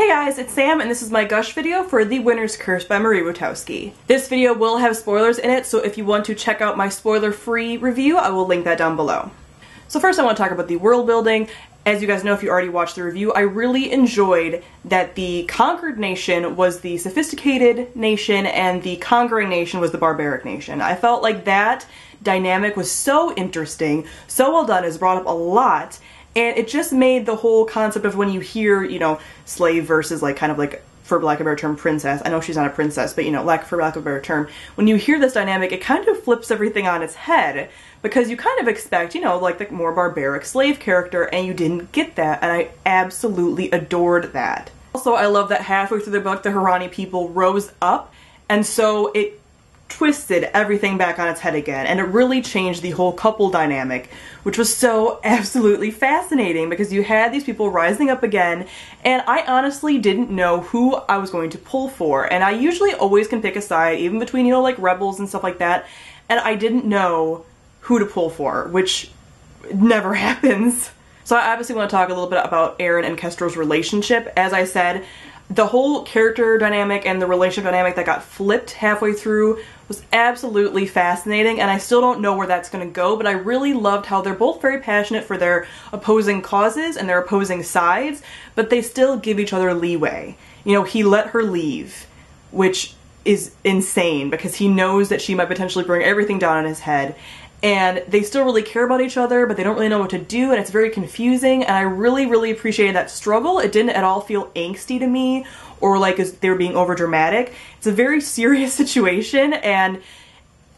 Hey guys, it's Sam and this is my Gush video for The Winter's Curse by Marie Wachowski. This video will have spoilers in it, so if you want to check out my spoiler-free review, I will link that down below. So first I want to talk about the world building. As you guys know if you already watched the review, I really enjoyed that the conquered nation was the sophisticated nation and the conquering nation was the barbaric nation. I felt like that dynamic was so interesting, so well done, it's brought up a lot. And it just made the whole concept of when you hear, you know, slave versus like kind of like, for lack of a better term, princess. I know she's not a princess, but you know, for lack of a better term. When you hear this dynamic, it kind of flips everything on its head. Because you kind of expect, you know, like the more barbaric slave character, and you didn't get that. And I absolutely adored that. Also, I love that halfway through the book, the Harani people rose up. And so it twisted everything back on its head again, and it really changed the whole couple dynamic, which was so absolutely fascinating because you had these people rising up again, and I honestly didn't know who I was going to pull for, and I usually always can pick a side, even between, you know, like rebels and stuff like that, and I didn't know who to pull for, which never happens. So I obviously want to talk a little bit about Aaron and Kestrel's relationship. As I said, the whole character dynamic and the relationship dynamic that got flipped halfway through was absolutely fascinating, and I still don't know where that's going to go, but I really loved how they're both very passionate for their opposing causes and their opposing sides, but they still give each other leeway. You know, he let her leave, which is insane because he knows that she might potentially bring everything down on his head, and they still really care about each other, but they don't really know what to do, and it's very confusing, and I really appreciated that struggle. It didn't at all feel angsty to me, or like they were being over dramatic. It's a very serious situation, and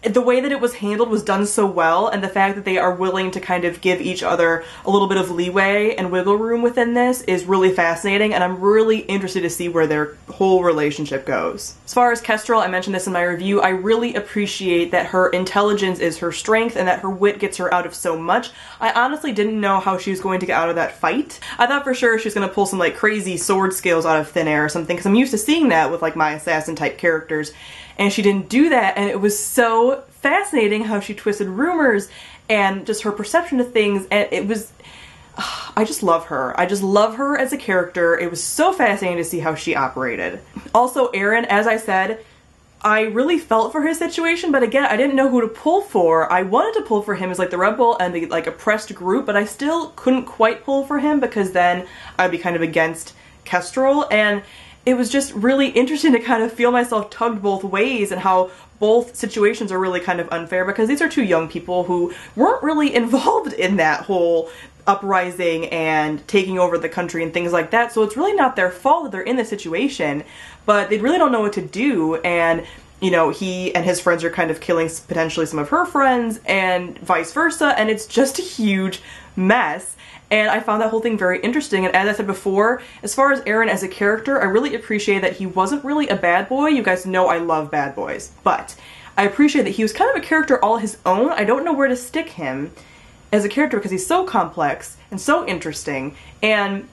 the way that it was handled was done so well, and the fact that they are willing to kind of give each other a little bit of leeway and wiggle room within this is really fascinating, and I'm really interested to see where their whole relationship goes. As far as Kestrel, I mentioned this in my review, I really appreciate that her intelligence is her strength and that her wit gets her out of so much. I honestly didn't know how she was going to get out of that fight. I thought for sure she was going to pull some like crazy sword skills out of thin air or something, because I'm used to seeing that with like my assassin type characters. And she didn't do that, and it was so fascinating how she twisted rumors and just her perception of things, and it was... I just love her. I just love her as a character. It was so fascinating to see how she operated. Also, Aaron, as I said, I really felt for his situation, but again, I didn't know who to pull for. I wanted to pull for him as like the rebel and the like oppressed group, but I still couldn't quite pull for him because then I'd be kind of against Kestrel, and it was just really interesting to kind of feel myself tugged both ways and how both situations are really kind of unfair because these are two young people who weren't really involved in that whole uprising and taking over the country and things like that, so it's really not their fault that they're in this situation, but they really don't know what to do, and you know, he and his friends are kind of killing potentially some of her friends and vice versa, and it's just a huge mess. And I found that whole thing very interesting, and as I said before, as far as Aaron as a character, I really appreciate that he wasn't really a bad boy. You guys know I love bad boys, but I appreciate that he was kind of a character all his own. I don't know where to stick him as a character because he's so complex and so interesting, and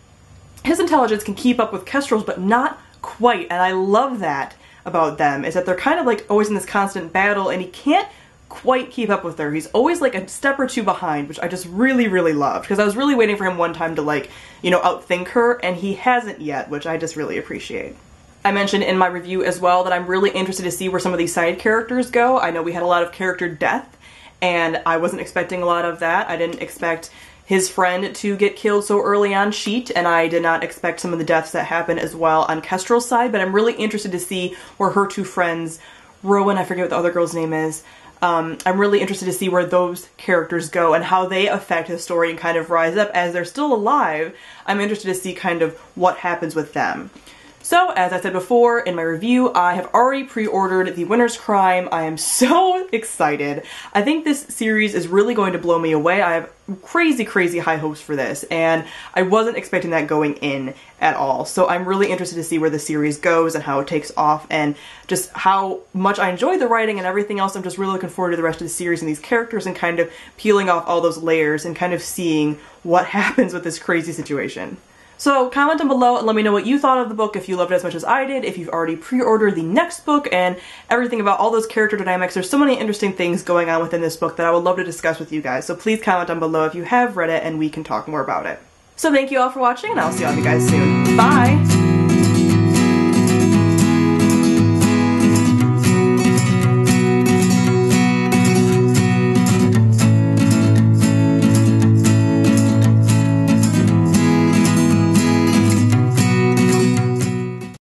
his intelligence can keep up with Kestrel's, but not quite, and I love that about them, is that they're kind of like always in this constant battle, and he can't quite keep up with her. He's always like a step or two behind, which I just really loved, because I was really waiting for him one time to like, you know, outthink her, and he hasn't yet, which I just really appreciate. I mentioned in my review as well that I'm really interested to see where some of these side characters go. I know we had a lot of character death, and I wasn't expecting a lot of that. I didn't expect his friend to get killed so early on, Sheet, and I did not expect some of the deaths that happened as well on Kestrel's side, but I'm really interested to see where her two friends, Rowan, I forget what the other girl's name is, I'm really interested to see where those characters go and how they affect the story and kind of rise up as they're still alive. I'm interested to see kind of what happens with them. So, as I said before in my review, I have already pre-ordered The Winter's Crime. I am so excited. I think this series is really going to blow me away. I have crazy high hopes for this, and I wasn't expecting that going in at all. So I'm really interested to see where the series goes and how it takes off, and just how much I enjoy the writing and everything else. I'm just really looking forward to the rest of the series and these characters and kind of peeling off all those layers and kind of seeing what happens with this crazy situation. So comment down below and let me know what you thought of the book, if you loved it as much as I did, if you've already pre-ordered the next book, and everything about all those character dynamics. There's so many interesting things going on within this book that I would love to discuss with you guys, so please comment down below if you have read it and we can talk more about it. So thank you all for watching, and I'll see all of you guys soon. Bye!